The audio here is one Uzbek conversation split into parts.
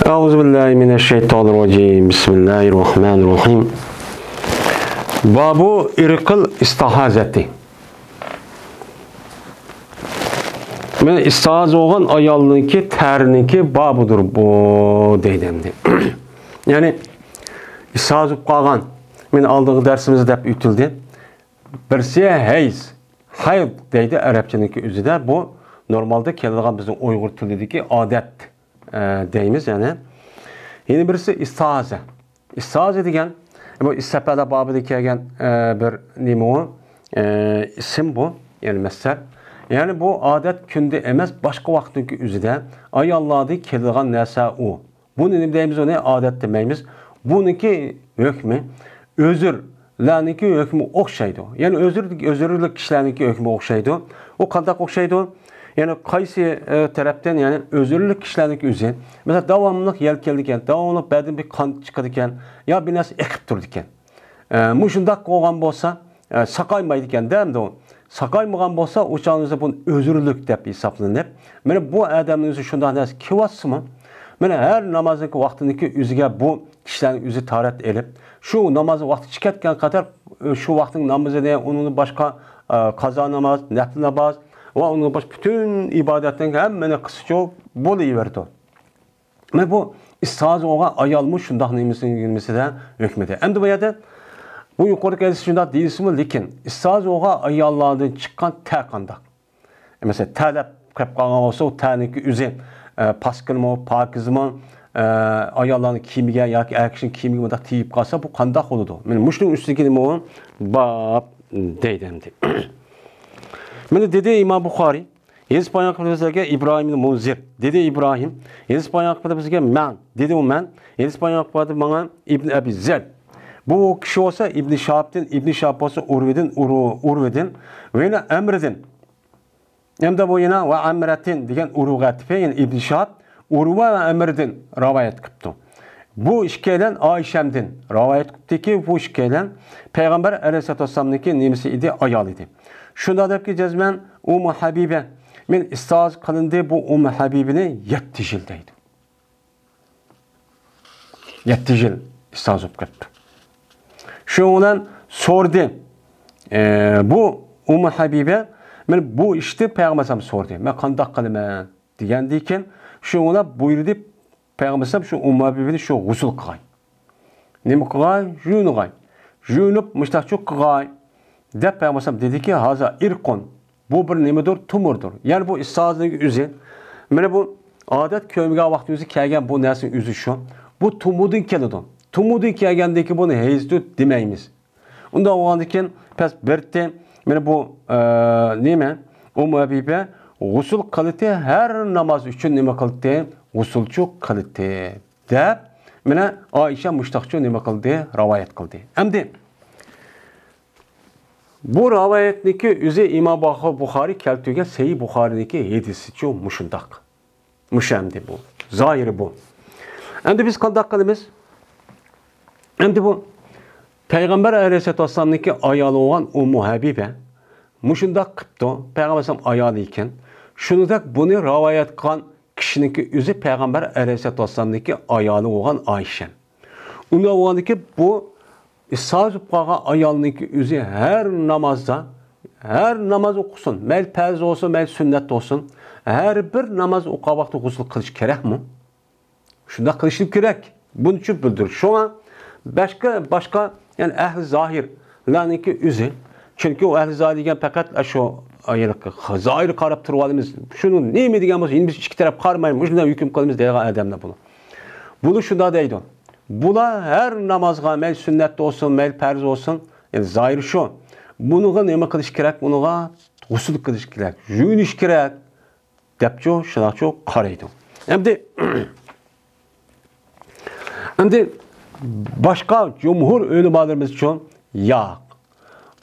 Euzubillahimineşşeytanirracim. Bismillahirrahmanirrahim. Babu irqil istihazeti. Men istihaz olgan ayalniki, terninki babudur bu deydimdi. Yani istihaz olup kalgan, men aldığım dersimizde hep ütüldü. Birisi hayz, hayb deydi Arapçanınki üzüde. Bu normalde keladigan bizim Uygur tilideki adet deyimiz yani. Yeni birisi istihaze. İstihaze degen, bu istihada babıda kelgen bir nime o? İsim bu, yani mesel. Yani bu adet künde emas, başka vaxtınki üzüde ayallarda keladigan narsa o. Bu nime deyimiz o ne? Adet demeyimiz. Bununki hükmü, özürlerinki hükmü okşaydı. Yani özürlük kişilerinki hükmü okşaydı. O kandak okşaydı. Yani kaysi taraftan yani özürlük kişilerdeki üzeri. Mesela devamlılık yel keldiken, devamlılık bedin bir kan çıkardıken, ya bir nasıl ekip durduken. Muşundak olan bolsa sakaymaydıken değil mi de o? Sakaymagan bolsa uçağınızda bunun özürlük deyip hesaplanır. Yani bu adamın üzü şundan nasıl kivası mı? Yani her namazındaki vaktindeki üzüge bu kişilerin üzü taharet edip, şu namazı vakti çıkartken kadar şu vaktin namazı ne, onun başka kaza namaz, nefil namaz, ve onun baş bütün ibadetlerin hemen kısaca buluverdi. Ve bu istihaz olan ayalmış şundak nimesi de hükmede. Hem de bu yerde bu yukarı gelisi şundak değilsin mi? Lekin istihaz olan ayallardan çıkan kandak. Mesela talep kapkanan olsa o taneki üzerine paskın mı, pakiz mi, ayalların kimige ya ki erkeksin kimige de tiyip kalsa bu kandak olurdu. Yani muşluğun üstündeki ne o? Bab deydemdi. Mene dedi İmam Bukhari, Yezid Peygamber bizge İbrahim'in Munzir. Dedi İbrahim, Yezid Peygamber bizge men. Dedi o men. Yezid Peygamber bana İbn Abi Zer. Bu kişi olsa İbn Şahab'dan olsa Urvedin ve yine Emredin. Hem de bu yine ve Emretin diyen Urugat yani İbn Şahab Urva ve Emredin rivayet kıptı. Bu işkelen Ayşem'den rivayet kıptı ki bu işkelen Peygamber Aleyhisselatü Vesselam'daki nimesi idi, ayal idi. Şunda da ki cezmen Ummu Habibe. Men istihaz kılındı bu Ummu Habibe'ni 7 jildeydi. 7 jil istihaz olup gitti. Şundan sordu. Bu Ummu Habibe men bu işte Peygamber'e sordu. Men kandak kılıman degendiyken şuna buyurdu Peygamber şu Ummu Habibe'ni şu gusül kılay. Nima kılay? Junugay. Junup müştak kılay. De Peygamber dedi ki haza irkon. Bu bir nimedir, tumurdur. Yani bu istihazlık üzü. Mene bu adet köyümge vakti üzü kelgen bu nesin üzü şu. Bu tumudun kelidon. Tumudun kelgendeki bunu heyzdü demeyimiz. Onda o andiken pes bertte mene bu nime Ummu Habibe gusül kalite her namaz için nime kalite gusülçü kalite. De mene Ayşe müştakçı nime kalite rivayet kıldı. Emdi bu rivayetniki üzü İmam Bukhari keltüge Sahih Bukhari'deki hadisi çok muşundak. Muşemdi bu. Zahiri bu. Hem de biz kandak kalımız. Hem de bu Peygamber Aleyhisselatü Vesselam'daki ayalı olan Ummu Habibe muşundak kıptı. Peygamber ayalı iken şunu da bunu rivayet kılan kişininki üzü Peygamber Aleyhisselatü Vesselam'daki ayalı olan Ayşe. Onda olandaki bu İstihaz upağa ayalniki üzü her namaz okusun. Mel perz olsun, mel sünnet olsun. Her bir namaz oku vakti gusül kılış gerek mi? Şunda kılışlık gerek. Bunun için bildir. Şu an başka yani ehl-i zahirlerinki üzü. Çünkü o ehl-i zahir degen fakat şu zahir karab turvalimiz. Şunu ne mi degen olsa yine biz iki taraf karmayalım. Şundan hüküm kılımız diye adamla bunu. Bunu şunda deydi. Bula her namazga mel sünnet olsun, mel perz olsun. Yani zahir şu. Bunuğa neme kılış gerek? Bunuğa gusül kılış gerek. Jüyünüş gerek. Depço, şınakço karaydı. Şimdi başka cumhur ölümalarımız için ya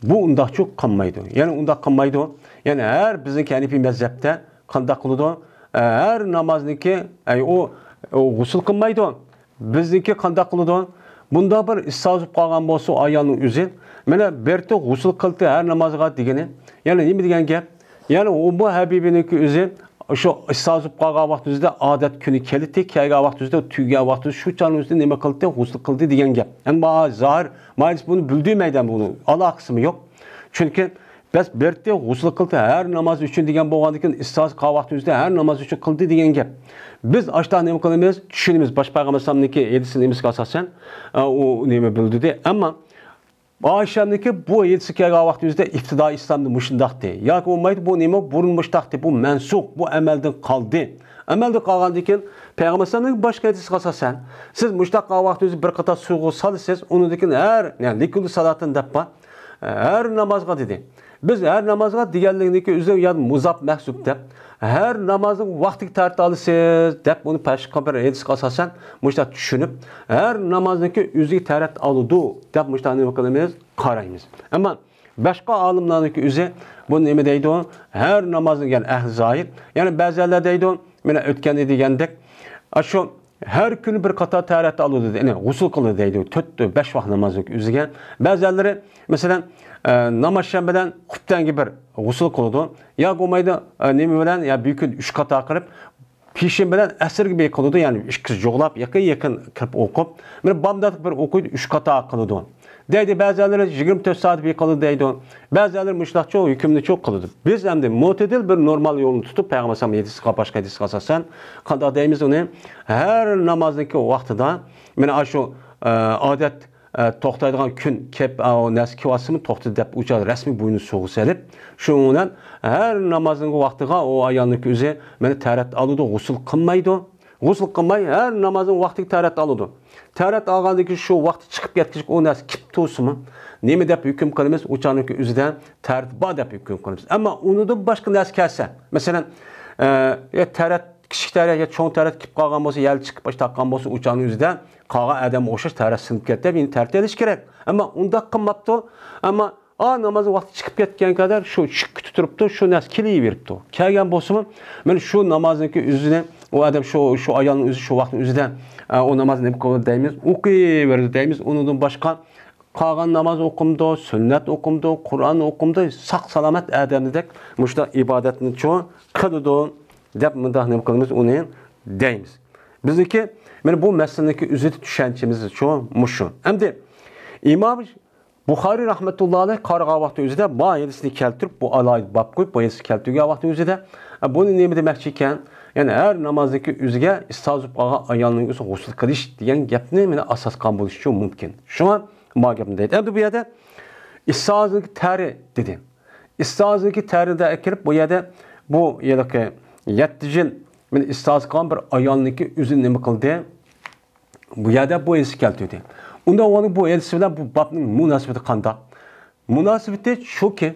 bu unda çok kanmaydı. Yani unda kanmaydı. Yani her bizim Hanefi mezhepte kandak kılıdı. Her namazdaki o gusül kılmaydı. Bizdeki kandak kılıdı. Bunda bir istihaz kalgan bolsa ayağının üzü. Mene berti gusül kıldı her namazga degeni. Yani nima degan gap? Yani Ummu Habibe'ninki üzü Şu istazıp qalğan vaxtınızda adət günü keldi, kəlgən vaxtınızda tüygən vaxtınızda şu canınızda nəmə qıldı,ğusl qıldı degan gap. Yəni bana zahir, məclis bunu bildirməkdən bunu alaqısı yox. Çünki biz berdiğusl qıldı hər namaz üçün degan bolğandan istaz qalğan vaxtınızda hər namaz üçün qıldı degan gap. Biz aşağı nəmə qılmıyız? Düşünümüz baş Peyğəmbər sallallahu edisiniz asasən o nəmə bildirdi. Amma Ayşə'ninki bu yedisi kəlgən vaxtınızda iftidai İslamda muşundaqdı. Yoki olmaydı bu nəmə burunmuşdaqdı, bu mənsuq, bu əməldən qaldı. Əməldə qalğandan Peyğəmbər sallallahu başqa hadis qasasan, siz muştaq qalğan vaxtınızda bir qatar suğa salısınız, onundakin hər, yəni likul salatın dəppa, hər namazğa dedi. Biz hər namazğa digərligindəki üzrə yəni muzab məhsub dəp, hər namazın vaxtı tərtib alısınız dəp, bunu Peyğəmbər hadis qasasan, muştaq düşünüb, hər namazdakı üzrə tərtib alıdı dəp muştaq nə qılmıyız? Qarayımız. Amma başqa alimlərdəki üzrə bu nə deydi o? Hər namazın yəni əhl zahir, yəni bəziləri deydi o, mənə ötkəndə degəndək, şu her gün bir qatar tərətdə alırdı. Yəniğusl qılırdı deydi. 4-5 vaxt namazı üzrə. Bəziləri məsələn namaz şənbədən xütbən gibi birğusl qılırdı. Ya qomaydı nəmi bilən ya büyük 3 qatar qırıb pişin bilən əsr gibi qılırdı. Yəni iş kız yoxlab yaxın kirib oqub. Mən bamdaq bir oxuydu 3 qatar qılırdı. Deydi bəziləri 24 saat bir qılırdı deydi. Bəziləri müştahçı o hükümlü çox qılırdı. Biz həm də mutedil bir normal yolunu tutup Peyğəmbər sallallahu başqa hadis qasasan, qanda deyimiz onu hər namazdakı vaxtında mənə şu adət toxtaydigan gün kep o nəski vasımı toxtadı deyə uca rəsmi boyunu soğu səlib, şununla hər namazın vaxtıga o ayağındakı üzə mənə tərət alıdı,ğusl qılmaydı.Ğusl qılmay hər namazın vaxtı tərət alıdı. Tərət alğandakı şu vaxtı çıxıb gətkəcək o nəs kip tosumu, nemi deyib hüküm qılımız, uçanınkı üzüdən tərtibə deyib hüküm qılımız. Amma onu da başqa nəs kəlsə, məsələn, ya tərət, kiçik tərət, ya çoğun tərət kip qalğan bolsa, yəli çıxıb baş taqqan bolsa, uçanın üzüdən qağa ədəm oxşaş tərət sınıb getdi, yeni tərtib ediş gerek. Amma onda qılmabdı, amma namazın vaxtı çıxıb getken kadar şu şık tuturubdu, şu nəs kiliyi veribdi. Kəlgən bolsa, mən şu namazınki üzüdən, o adam şu ayağının üzü, şu vaxtın üzüdən o namaz ne kadar deyimiz, okuyuverdi deyimiz, onun başka qalğan namaz okumdu, sünnet okumdu, Kur'an okumdu, sağ salamet ədəmdək, müştə ibadətinin çoğu qılıdı, deyib müdah ne qılımız onu deyimiz. Bizdeki, bu məsəlindəki üzüdü düşənçimiz çoğu muşu. Əmdi, İmam Buxari rahmetullahi aleyh qarıqa vaxtı üzüdə, bu ayedisini kəltürüb, bu alayı bab qoyub, bu ayedisi kəltürüyə vaxtı üzüdə, bunu neymi deməkçiyken, yani her namazdaki üzge istazıp qağa ayağının üzüğusl qilish degan gapni meni asas qabul bo'lishi mumkin. Shuna ma gapni deydi. Endi bu yerda istazıki tari dedi. İstazıki tarida akirib bu yerda bu yerdagi 7 yil men istaz qilgan bir ayolniki o'zini nima qildi? Bu yerda bu elsi keltirdi. Unda onun bu elsi bilan bu babning munosabati qanday? Munosabati shuki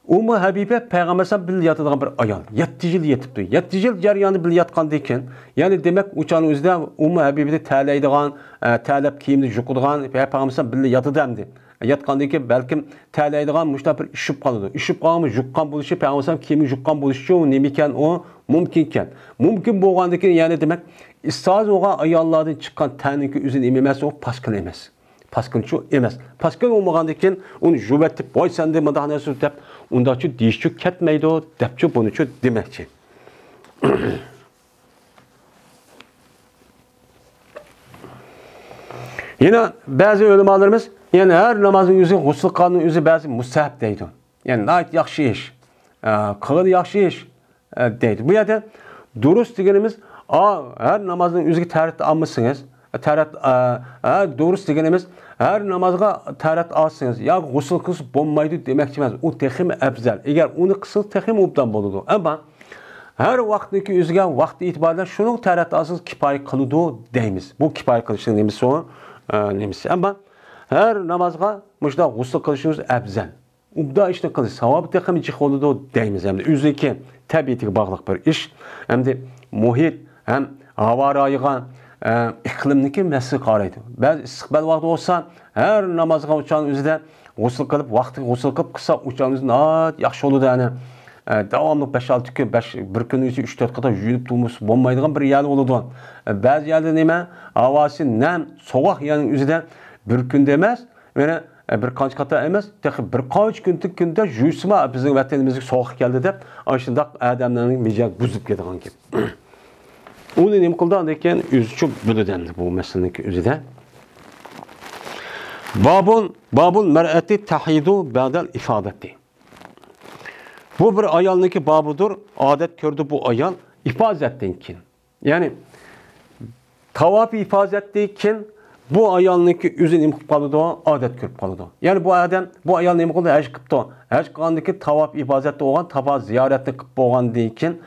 Ummu Habibe Peyğəmbər sallallahu bil yatıdığan bir ayol. 7 yıl yetibdi. 7 yıl jaryanı bil yatqanda ekan. Yani demek uçanın özüdə Ummu Habibe tələydiğan, tələb kiyimni juqudğan Peyğəmbər sallallahu bil yatıdamdı. Yatqanda ekan bəlkім tələydiğan müştə bir işib qalıdı. İşib qalımı juqqan buluşu Peyğəmbər sallallahu kiyimi juqqan buluşu o nemikan o mümkünken. Mümkün bolğandan yani demek istaz oğa ayollardan çıxan təninki üzün eməməsi o paskın emas. Paskınçı emas. Paskın olmağandan keyin onu jüvətib boy səndə mədahənəsi deyib ondakı deyişçi ketməydi o dəbçi bunuçu deməkçi. Yine bazı ölümalarımız yani her namazın yüzü gusül qanının yüzü bazı müstəhab deydi. Yani nəhayət yaxşı iş, qılır yaxşı iş deydi. Bu yerdə durust deganimiz her namazın yüzü tərət almışsınız. Durust deganimiz her namazga tərət alsınız. Ya gusül qılsız olmaydı deməkçi emas. O texim əfzəl. Eğer onu qılsız texim obdan boludu. Ama her vaxtdaki üzgə vaxt itibarıyla şunun tərət alsınız kipayə qılıdı deyimiz. Bu kipayə qılışın nemisi o nemisi. Ama her namazga müşda gusül qılışınız əfzəl. Obda işte qılış. Savabı texim cix oludu deyimiz. Hem de üzüki təbiyyətik bağlıq bir iş. Hem de muhit, hem hava rayıqan, iklimdeki məsəl qaraydı. Bəzi istiqbal vaxtı olsa, hər namazğa uçanın üzüdə gusül qılıb, vaxtı gusül qılıb qısa uçanın üzündə yaxşı olur da yəni. Davamlı 5-6 gün, bir gün üzü 3-4 qata yuyulub durmuş, olmaydığın bir yerli olurdu. Bəzi yerdə nəmə, havası nəm, soğaq yanın üzüdə bir gün deməz, yəni bir qancha qata emas, texi bir qancha kunda jusma bizning vatanimizga sovuq keldi deb, ana shunday odamlarning mijaq buzib ketgan gap. Uni nima qildi ekan, o'zicha biladi bu masalaning o'zida. Babul mar'ati tahidu ba'dal ifadati. Bu bir ayolniki babudur. Adet gördü bu ayol ifazetten kin. Yani tavaf ifazettekin bu ayolniki üzün imkip kalıdı, adet görüp kalıdı. Yani bu adam bu ayol nima qildi? Haj qildi. Haj qilgandiki tavaf ibadetde olan, tavaf ziyaretini qilib bo'lgan deyken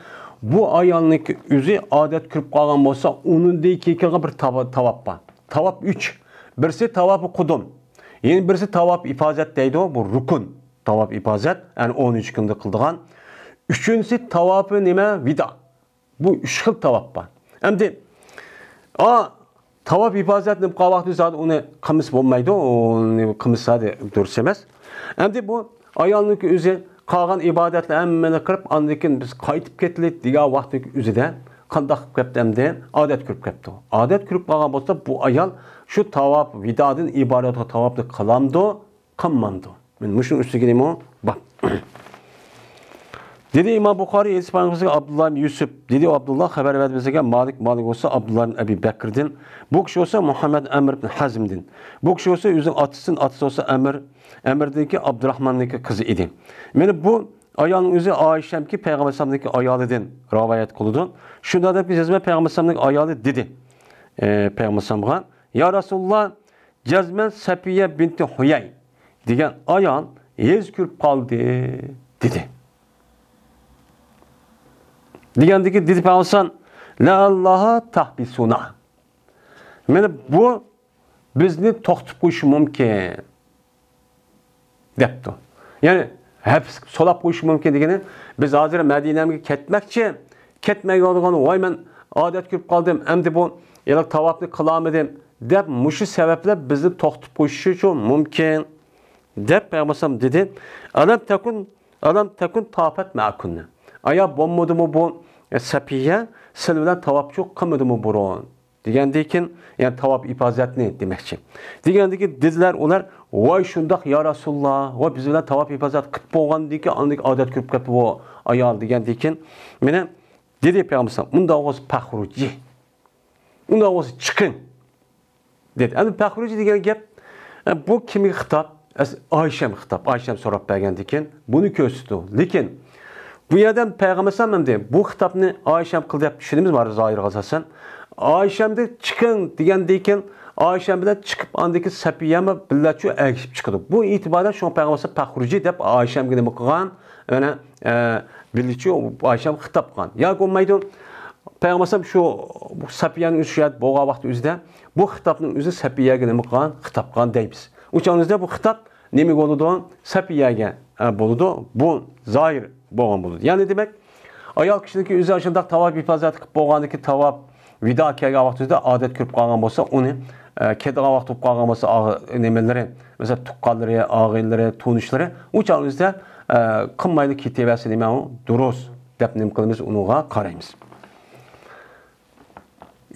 bu ayolniki üzü adet görüp qolgan bo'lsa, onun deykiga bir tavaf var. Tavaf 3. Birisi tavaf qudum. Yani birisi tavaf ifazet deydi o, bu rukun. Tavaf ifazet, yani 13 günde kıldıgan. Üçüncüsü tavafı nime? Vida. Bu 3 xil tavaf var. Hem de tavaf ifazetini qavaqdı zaten onu kımis olmaydı, onu kımis zaten dörsemez. Hem de bu ayolniki özü qalğan ibadetler emmeni qırıp, andikin biz qaytib ketilik diga vaqtdaki özü de qandaq qıpdı hem de adet kürüp kepti. Adet kürüp qalğan bolsa bu ayol şu tavaf vidadın ibadet tavafı kılamdı, kılmandı. Men muşun üstüge nima o? Bak. Dedi İmam Bukhari Espanımızda Abdullah bin Yusuf. Dedi Abdullah haber verdi bize Malik olsa Abdullah bin Ebi Bekir'din. Bu kişi olsa Muhammed Emr bin Hazm'din. Bu kişi olsa yüzün atısı olsa Emir'deki Abdurrahman'daki kızı idi. Yani bu ayağının yüzü Ayşem'ki Peygamber Sallam'daki ayağıdın rivayet kıludun. Şunda da bir cezme Peygamber Sallam'daki ayağı dedi. Peygamber Sallam'a Ya Resulullah cezmen Sepiye binti Huyay diyen ayağın yez kürp kaldı dedi. Degandiki dedi Peygamber la Allah'a tahbisuna. Yani bu bizni to'xtatib qo'yishi mumkin debdi. Yani hep solab qo'yishi mumkin degani biz hozir Madinaga ketmay olgan voy men odat ko'rib qoldim. Endi bu yana tavafni qilamadim deb mushu sabablar bizni to'xtatib qo'yishi uchun mumkin deb Peygamber dedi. Alam takun tafat ma'kunna. Aya bo'lmadimi bu Sapiye sil bilan tavaf yo'q qilmadimi burun degandekin, yani tavaf ifazetini demekçi. Degandiki dediler ular, voy shundoq ya Rasulullah, voy biz bilan tavaf ifazet qilib bo'lgandiki, andik odat ko'rib ketdi bu ayol degandekin, meni dedi Peygamber, unda o'zi paxruji. Unda o'zi chiqing dedi. Endi paxruji degan gap bu kimga xitob? Ayşem xitob. Ayşem so'rab bergandekin, buni ko'rsatdi. Lekin bu yerden Peygamber sallam de bu hitapni Ayşem kıldı deb düşündüğümüz var zahir asasen. Ayşem de çıkın degandeyken Ayşem bilan çıkıp andaki Sapiyemi billachu ergishib chiqdi. Bu itibarda şu Peygamber sallam paxruji deb Ayşemga nima qilgan? Ana billachu Ayşem hitap qilgan. Ya bo'lmaydi. Peygamber sallam şu Sapiyening o'sha bo'lgan vaqt o'zida bu hitapning o'zi Sapiyaga nima qilgan? Hitap qilgan deymiz. O'shaningizda bu hitap nima bo'ldi? Sapiyaga bo'ldi. Bu zahir bo'lgan bo'ladi. Yani demek ayol kishiniki o'zi shunday tavaf ifozat qilib bo'lgandiki tavaf vida kelgan vaqtida odat ko'rib qolgan bo'lsa, uni ketgan vaqt bo'lib qolgan bo'lsa, nimalari, masalan, tuqqanlari, og'inlari, tunishlari, o'shaningizda qilmayli ketaversa nima u? Durust deb nima qilamiz, unuga qaraymiz.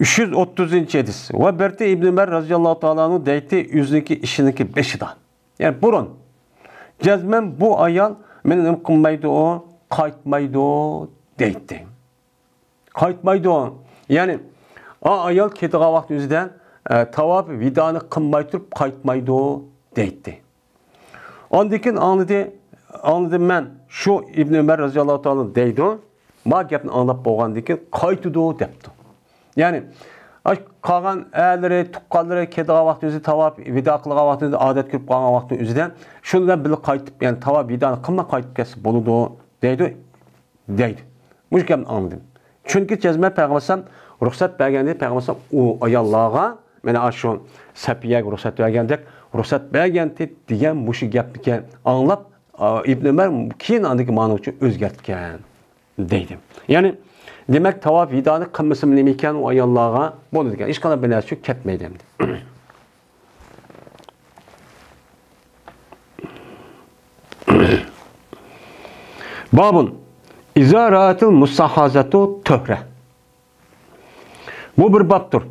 330-hadis. Va birti İbn Ömer radhiyallohu ta'ala anhu deydi, o'ziniki ishiniki beshida. Yani burun jazman bu ayol meni nima qilmaydi o, qaytmaydi deydi. Qaytmaydi o. Yani ayol ketgan vaqt o'zidan tavaf vidani qilmay turib qaytmaydi deydi. Ondan anladım men şu İbn Ömer radhiyallohu ta'ala deydi. Ma gapni anlab bo'lgandan keyin qaytidi debdi. Yani qolgan a'lari, tuqqanlari ketgan vaqt o'zi tavaf vida qilgan vaqtida odat ko'rib qolgan vaqt o'zidan shundan bilib qaytib, yani tavaf vidani qilmay qaytib kelsa bo'ladi deydi. Bu gapni anladim. Chunki jazma Peygamber ruxsat berganda Peygamber u ayollarga mana shu Sapiyaga ruxsat bergandek ruxsat berganda degan mushu gapni anlab İbn Ömer keyin andagi ma'no uchun o'zgartgan deydi. Yani demek tavaf vidani qilmasa nima ekan u ayollarga bo'ladi ekan. Hech qanday bir narsa ketmaydi endi. Babun izaratul musahazatu töhre. Bu bir babdır.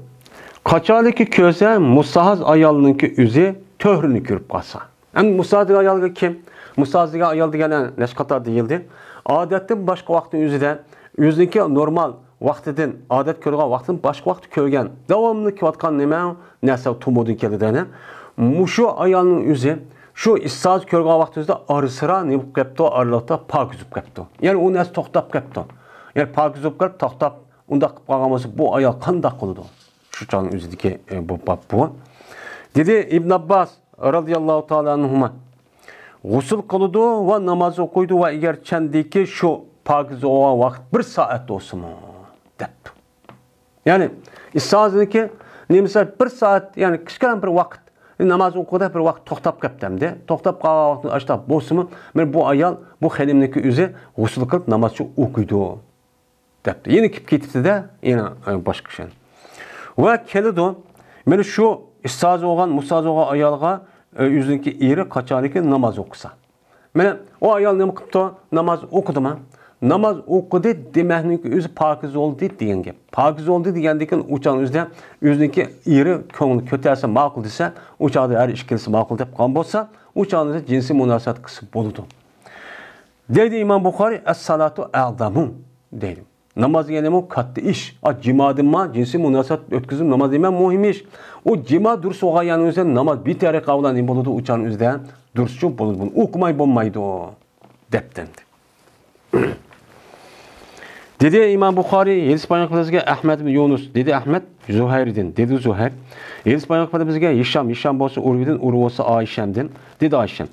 Qachoniki ko'sa musahaz ayolninki o'zi töhrini ko'rib qolsa. Hem musaziga ayalga kim? Musaziga ayal degenen neşkata değildi. Adetten başka vaktin yüzüde, yüzdeki normal vaktinden, adet körüge vaktin başka vakti körgen. Devamlı ki vatkan neme, nese tumudun kelidene. Muşu ayalının yüzü, şu istaz körüge vakti yüzüde arı sıra ne bu kepto, arılıkta pak yüzüp kepto. Yani o nesi toktap kepto. Yani pak yüzüp kep, toktap, onda kıpkağaması bu ayal kandak kılıdı. Şu çağın yüzüdeki bu bab bu. Dedi İbn Abbas radıyallahu ta'ala anhuma. Gusül kılıdı ve namaz okuydu ve eğer kendiki şu pakiz olan vakit bir saat olsun mu? Depti. Yani istazındaki ne misal bir saat yani kışkıran bir vakit namaz okuda bir vakit toktap kaptamdı. Toktap kalan vakti açta olsun mu? Ben bu ayal bu halimdeki üzü gusül kılıp namazı okuydu. Depti. Yine kitipti de yine başka şey. Ve kelidi ben şu istaz olan musaz olan ayalga yüzündeki iri kaçarlık namaz okusa. Ben o ayal ne yaptı? Namaz okudu mu? Namaz okudu demeklik yüzü pakiz oldu diyen gap. Pakiz oldu diyendikin uçağın yüzündeki iri köngül kötüyse makul dese uçağda her işkilisi makul dep kan bolsa uçağın cinsi münasebet kısı boludu. Dedi İmam Bukhari es-salatu a'zamu dedi. Namaz gelemi kattı iş. Cimadımma cinsi münasebet ötküzüm namaz demen muhim iş. O cima dursa oğa yanınızda namaz bir tane kavlan boludu uçağın üzerinde dursu boludu bunu. Okumay bolmaydı o. Deptendi. Dedi İmam Bukhari, Yedis Bayraklı'da Ahmet bin Yunus. Dedi Ahmet, Zuhair'den. Dedi Zuhair. Yedis Bayraklı'da Hişam bolsa Urvi'den, Urvi olsa Ayşem'den. Dedi Ayşem.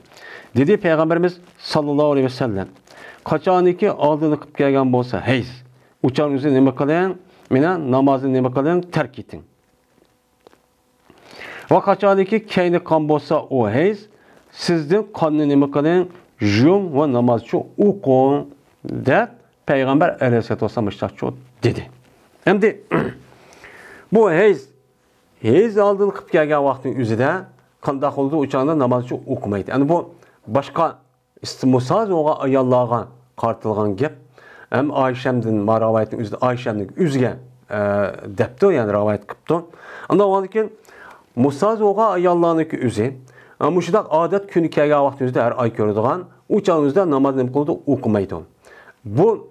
Dedi Peygamberimiz sallallahu aleyhi ve sellem. Kaçaniki aldığını kıp gelgen bolsa heyz. Uçağın üzerine ne bakalayan? Mena namazını ne bakalayan? Terk etin. Ve kaçaniki keyni kan bolsa o heyz. Sizden kanını ne bakalayan? Jum ve namazçı okun. Der Peygamber aleyhisselatü vesselam dedi. Hem de bu heyz aldığını kıp gelgen vaktin üzerinde kandak olduğu uçağında namazçı okumaydı. Yani bu başka istimusaz oğa ayallarga kartılgan gep. Hem Ayşem'den maraviyetin üzerinde Ayşem'den üzge depti yani ravayet kıptı. Anda o ki musaz oğa ayallarındaki üzü. Ama şu da adet günü kelgen vaktin üzerinde her ay gördüğün uçağın üzerinde namazını kıldı okumaydı. Bu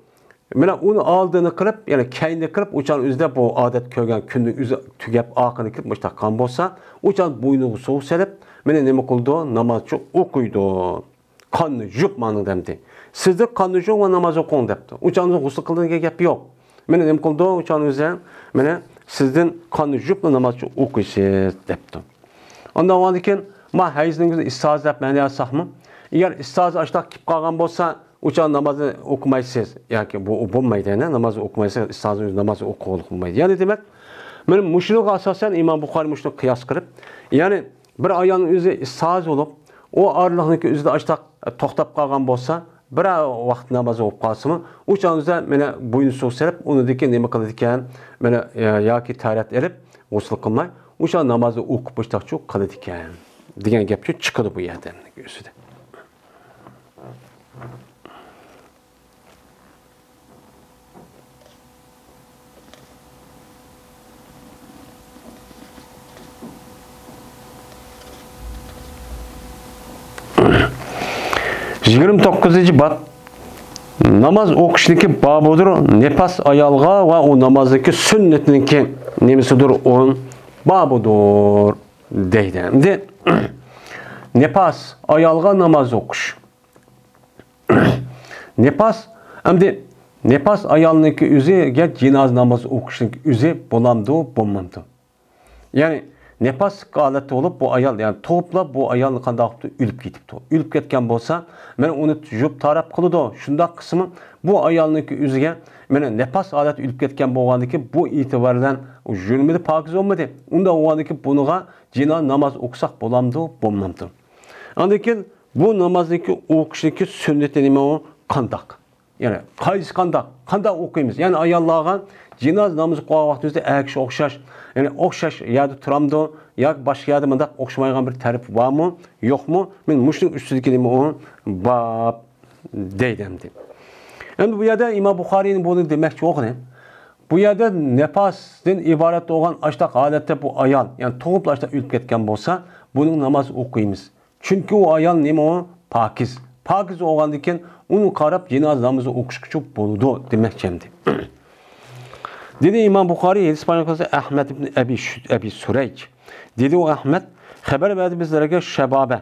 mesela onu aldığını kırıp yani kendini kırıp uçağın üzerinde bu adet kölgen kündü üzü tügep akını kırıp işte kan bolsa uçağın boynu soğuk serip mene ne kıldı namazçı okuydu. Kanını jupmanı demdi. Sizde kanını jup ve namaz okuyun depti. Uçağınızın gusül kıldığına gap yok. Mene ne kıldı uçağın üzerinde mene sizden kanını jupla namazçı okuysiz depti. Ondan o andiken ma hayızlığınızda istaz yapmayın yasak mı? Eğer istaz açtak kip kalgan bolsa uçağın namazı okumaysız. Yani bu olmaydı yani namazı okumaysız istazın namazı okuyulmaydı. Yani demek benim müşrik asasen İmam Bukhari müşrik kıyas kırıp yani bir ayağının üzü istaz olup o aralığındaki üzüde açtak toktap kalgan bolsa bir vaqt namazı okup kalsın uçağın üzü mene boynu soğuk serip onu deki neme kıldı diken mene yaki tarat erip usul kılmay uçağın namazı okup açtak çok kıldı diken diyen gap çıkıdı bu yerden üzüde. Yigirmi 9. bab namaz okuşniki babudur nefas ayalga ve o namazdaki sünnetinki nemisidir onun babudur deydi. Şimdi nefas ayalga namaz okuş. Nefas ayalniki üzü gel cinaz namaz okuşniki üzü bolamdı bolmamdı. Yani nefas haleti olup bu ayal yani topla bu ayalını kandaqıptı ülüp ketipti. Ülüp ketken bolsa men onu jup tarap kılıdı. Şundaq kısmı bu ayalniki üzüge men nefas haleti ülüp ketken bolgandaki bu itibardan jürmedi pakiz olmadı. Unda oğandaki bunuğa cina namaz okusak bolamdı bolmamdı. Andakin bu namazdaki okuşdaki sünneti nime o kandak. Yani qaysi kandak okuymiz. Yani ayallarga cinaz namazı qoğan vaqtimizde әкші okşaş. Yani okşaş yerde turamdı, ya başka yerde mındak okşamaygan bir tarif var mı, yok mu? Men muşun üstündeki nime o bab deydemdi. Endi bu yerde İmam Bukhari'nin bunu demekçi yok ne? Bu yerde nefasdan ibaret olan açtaq adette bu ayal, yani toğupla açtaq ülüp ketken bolsa, bunun namaz okuymiz. Çünkü o ayal nima o? Pakiz. Pakiz olgandan keyin uni qarab jinoza namozi o'qishga bo'ladi demoqchimdi. Dedi İmam Buxoriy hadis Ahmed ibn Abi Surayj. Dedi o Ahmed xabar berdi bizlarga Shaboba.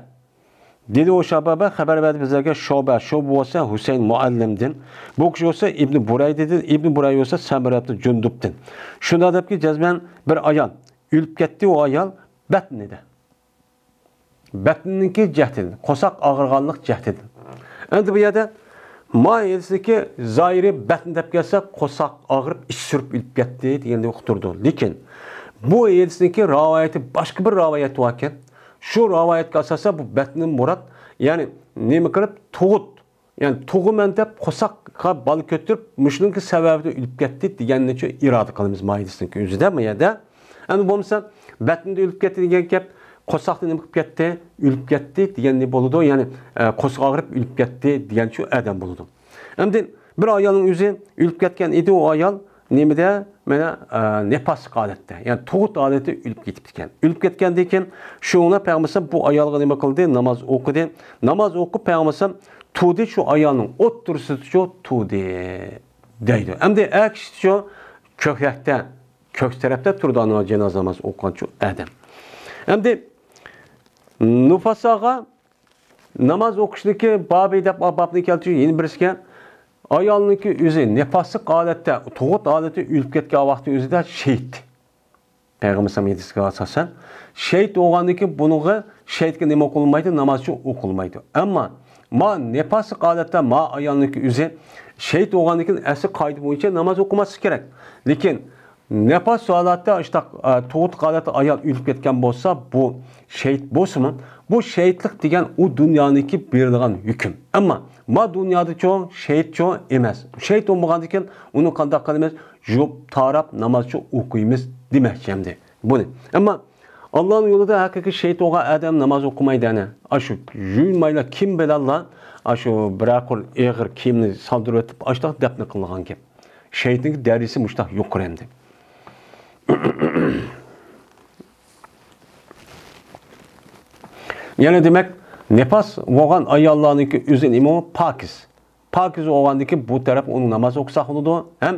Dedi o Shaboba xabar berdi bizlarga Shoba. Shoba bo'lsa Husayn muallimdan. Bu kishi bo'lsa Ibn Buray dedi. Ibn Buray bo'lsa Samira ibn Jundubdan. Shunda debki jazman bir ayol o'lib ketdi, o ayol batnida. Batninki jahdid, qo'saq og'irganlik jahdid. Endi bu yerda Mayilsiki zahiri batn deb kelsa qo'saq og'rib ish surib o'lib ketdi deganda o'qitirdi. Lekin bu elsiniki rivoyati boshqa bir rivoyat bor ekan. Shu rivoyatga asosan bu batnin murod, ya'ni nima qilib tug'ut, ya'ni tug'iman deb qo'saqqa bal ko'tirib, mushuning sababida o'lib ketdi deganni-chi iroda qilamiz Mayilsiniki o'zida bu yerda. Endi bo'lmasa batnda o'lib ketdi degan gap qo'saqda nima qilib ketdi, o'lib ketdi deganni bo'ladi, ya'ni qo'saq og'rib o'lib ketdi degan shu adam bo'ladi. Endi bir ayolning o'zi o'lib ketgan edi, o ayol nimada? Mana nefas holatda, ya'ni tug'ut holatda o'lib ketib ekan. O'lib ketgandan keyin shuna payg'ambar bu ayolga nima qildi? Namoz o'qidi. Namoz o'qib payg'ambar tudi shu ayolning o'ttirsida shu tudi deydi. Endi aks shu ko'krakda, ko'k tarafda turdi ana janoza namozi o'qigan shu adam. Endi nufasaga namoz o'qishniki babi deb babni keltirib yeni birisiga ayolniki o'zi nefaslik holatda, tug'ut holatda o'lib ketgan vaqtda o'zida shahid. Payg'ambar hadisiga asosan shahid bo'lgandiki buningga shahidga nima qilmaydi? Namoz o'qilmaydi. Ammo ma nefaslik holatda ma ayolniki o'zi shahid bo'lgandiki asl qoida bo'yicha namoz o'qimasligi kerak. Lekin nefas holatda işte tug'ut holatda ayol o'lib ketgan bo'lsa, bu shahid bo'lsin. Bu şehitlik degan o dunyoniki berilgan hukm. Ammo ma dunyoda cho'ng shahid cho'ng emas. Shahid bo'lmagandan keyin uni qanday qilamiz? Yuvib, tarab, namozchi o'qiymiz demoqchimdi. Buni. Ammo Allohning yo'lida haqiqiy shahid bo'lgan odam namoz o'qimaydi ana. Shu yuymaylar kim bilanlar, shu biraqur eg'ir kiyimni soldirib o'tib, ashtaq dafn qilgan gap. Shahidning darisi mushtaq yuqori endi. Yani demek nefas bo'lgan ayollarniki o'zi nima? Pakiz. Pakiz bo'lgandiki bu taraf onun namoz o'qisa bo'ladi. Ham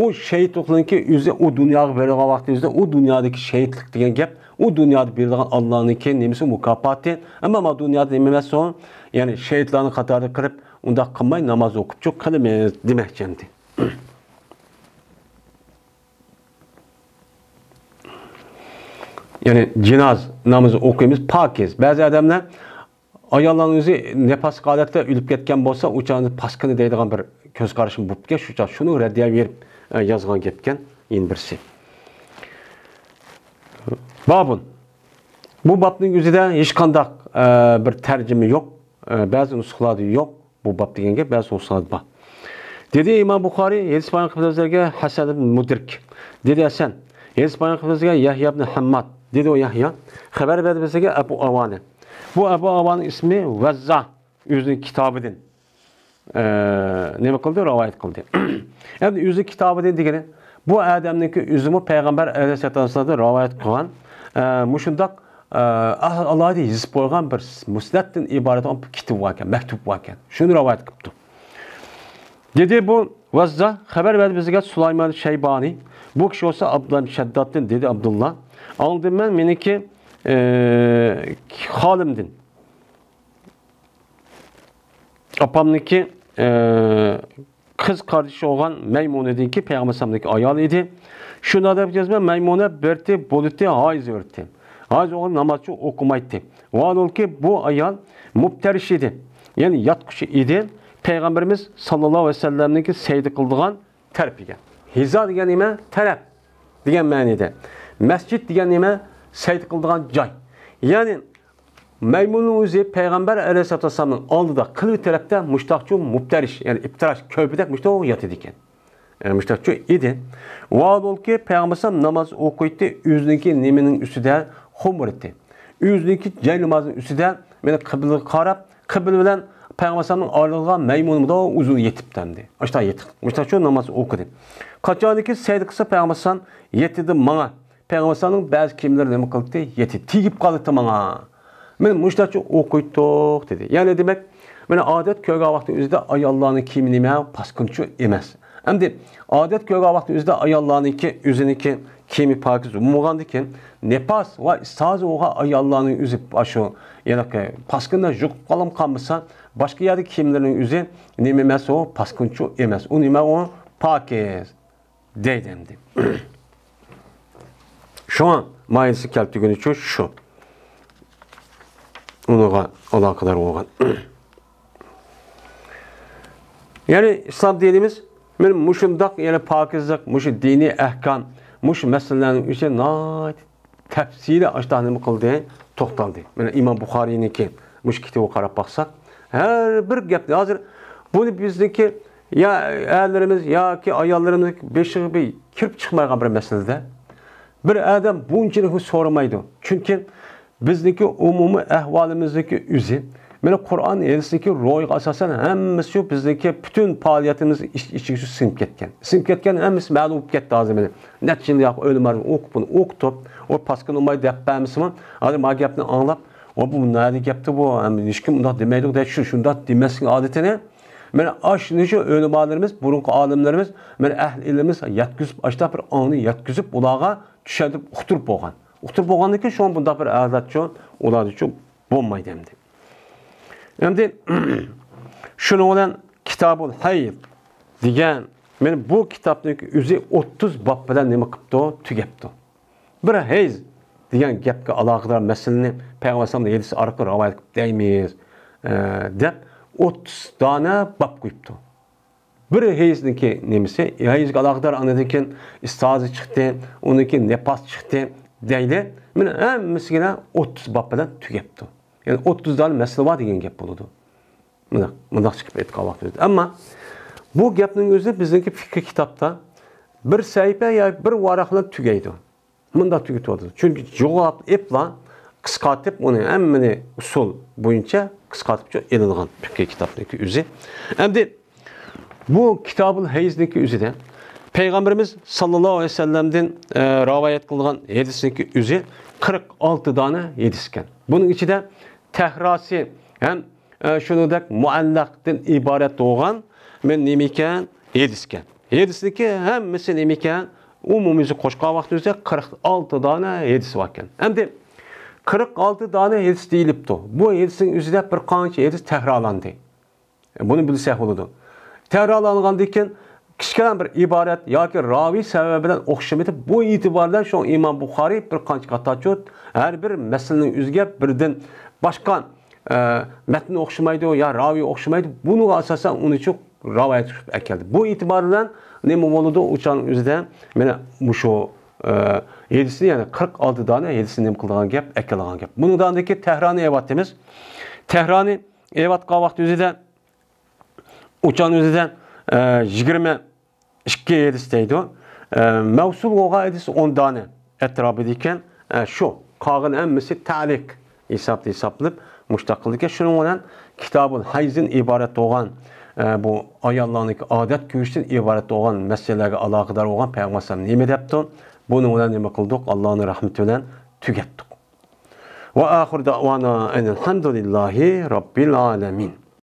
o shahidlikniki o'zi o dunyoga berilgan vaqtingizda o dunyodagi shahidlik degan gap, o dunyoda berilgan Allohniki nimasi mukofoti. Ammo ma dunyoda nima emas o? Ya'ni shahidlarni qatorida kirib, unda qilmay namoz o'qib cho'q qilmaymiz demoqchimdi. Yani cinoz namozi o'qiymiz pakiz. Ba'zi odamlar ayollarning o'zi nefas holatda o'lib ketgan bo'lsa, o'chani paskini deydigan bir ko'z qarashim bo'libdi. Shucha shuni raddiya berib yozgan gapkan endi birisi. Babun. Bu babning o'zida hech qanday bir tarjima yo'q. Ba'zi nusxalarda yo'q. Bu bab deganga ba'zi nusxalarda bor. Dedi İmam Buxoriy hadis bayon qilganlarga Hasan ibn Mudrik. Dedi Hasan hadis bayon qilganlarga Yahya ibn Hammad. Dedi o Yahya. Xabar berdi bizga Abu Avani. Bu Abu Avani'nin ismi Vazza. O'zining kitobidan nima qildi? Rivoyat qildi. Endi o'zi kitobidan degani bu odamniki o'zimi payg'ambar alayhisolamdan rivoyat qilgan, mushundoq Allohga yozib qo'ygan bir musnaddan iborat bir kitob bor ekan, maktub bor ekan. Shuni rivoyat qilibdi. Dedi bu Vazza xabar berdi bizga Sulaymon Shayboni. Bu kishi olsa Abdullah Shaddoddan dedi Abdullah. Aldım ben meniki halimdin. Apamniki kız kardeşi olan Meymune'deki Peygamber'deki ayal idi. Şunu da yapacağız ben Meymune berti boluti haiz örtti. Haiz olan namazçı okumaydı. Var ki bu ayal mupteriş idi. Yani yatkışı idi. Peygamberimiz sallallahu aleyhi ve sellem'deki seydi kıldığan terpigen. Hiza diyen ime terep diyen manide. Mescid degan nima? Sayd qildigan joy. Ya'ni Maymunning o'zi payg'ambar alayhisolatu vasallamning oldida qilib tarafda mushtaqchu mubtarish, ya'ni iftirash ko'pidak mushtaq yotadi ekan. Mushtaqchu edi. Vaolki payg'ambar namoz o'qiydi, o'ziniki nimaning ustida xumur etdi. O'ziniki joy namozining ustida meni qiblaga qarab, qibla bilan payg'ambarning oldiga Maymun mudo uzun yetibdi. Ashta yetib. Mushtaqchu namoz o'qidi. Qachoniki sayd qilsa payg'ambar yetdi menga. Peygamber'in bazı kimler ne qildi? Yeti tigib qoldi menga. Men muştaçı okuytuq dedi. Yani demek mana odat ko'rgan vaqtning o'zida ayollarning kiyimi nima pasqinchi emas. Endi odat ko'rgan vaqtning o'zida ayollarniki o'ziniki kiyimi pokiz bo'lmagandikan, nefas va istoz bo'lgan ayollarning o'zi shu yana pasqinda juqib qolmasa, boshqa yerda kiyimlarning o'zi nima emas, u pasqinchi emas. U nima, u pokiz deydi endi. Şu an mayısı keltigi uchun shu. Unuga aloqador bo'lgan. Yani İslam dinimiz men mushundaq yana pokizlik, mush diniy ahkam, mush masalalarning uchun tafsili ashta nima qildi, to'xtaldi. Mana Imom Buxoriyninki mush kitobi qarab baqsak, har bir gapni hozir buni bizniki ya erlerimiz yoki ayollarimiz beshiga kirib chiqmagan bir masalada bir adam bunchalik so'ramaydi. Chunki bizniki umumiy ahvolimizdagi o'zi mana Qur'on hadisdagi ro'yga asosan hammasi shu bizniki butun faoliyatimiz ichiga shu sinib ketgan. Sinib ketgan hammasi ma'lum bo'lib ketdi hozir mana. Natijada yo'q o'limlar o'qib, o pasqin olmay deb bermismi? Hozir ma gapni anglab, o bu nima gapdi bu? Hech kim undoq demaydi deb shundoq demaslik odatini mana shu o'limalarimiz, burunqi olimlarimiz, mana ahli ilmimiz yetkizib, ashta bir ongni yetkizib ularga tushuntirib uqtirib bo'lgan. Uqtirib bo'lgandan keyin shu bunda bir adatchi ular uchun bo'lmaydi endi. Endi shuning bilan Kitobul Hayd degan men bu kitobning o'zi 30 bob bilan nima qilibdi, tugabdi. Bir hayz degan gapga aloqador masalani Payg'ambar sollallohu alayhi vasallam orqali rivoyat qilib deymiz deb 30 dona bob qo'yibdi. Bir hayzniki nemisi, hayzga aloqador anadan istozi chiqdi, uniki nefas chiqdi deydi. Men hammasiga 30 bob bilan tugabdi. Yani 30 dona masala var degan gap bo'ladi. Mana chiqib aytgan vaqtda. Ammo bu gapning o'zi bizdagi fikr kitobda bir sahifa yoki bir varaqla tugaydi. Bunda tugatadi. Chunki javob epla qisqartib uni hammani usul bo'yicha qisqartib e'longan fikr kitobdagi o'zi. Endi bu Kitobul Hayzdagi o'zida Peygamberimiz sallallohu alayhi vasallamdan rivoyat qilgan hadisdagi o'zi 46 dona hadis ekan. Bunun ichida tahrasi hem shuningdek muallaqdan iborat bo'lgan men nima ekan hadis ekan. Hadisdagi hammasi nima ekan? Umumiy qo'shgan vaqtda 46 dona hadis bor ekan. Endi 46 dona hadis deyilibdi. Bu hadisning o'zida bir qancha hadis takrorlandi. Buni bilsak bo'ladi. Takrorlangandan keyin kichkina bir iborat yoki raviy sababidan o'xshamaydi. Bu e'tibordan shu Imom Buxoriy bir qancha qatachot har bir masalaning o'ziga birdan boshqa matn o'xshamaydi yo raviy o'xshamaydi. Buning asosan uni uchun rivoyat qilib keldi. Bu e'tibordan nima bo'ladi? O'shaning o'zida mana shu hadisni yani 46 dona hadisni nima qilgan gap, akilgan gap. Buningdagi Tehrani evatimiz. Tehrani evatgan vaqt o'zida o'shaning o'zidan 22 hadis deydi. Mavsul bo'lgan hadis 10 dona atrofida ekan, shu qolgan hammasi ta'liq hisoblab mustaqillikka shuning bilan Kitobul Hayzdan iborat bo'lgan bu ayollarning odat ko'rishdan iborat bo'lgan masalalarga aloqador bo'lgan Payg'ambar nima debdi? Buni bilan nima qildik? Allohning rahmati bilan tugatdik. Va oxir da'vana alhamdulillahi robbil alamin.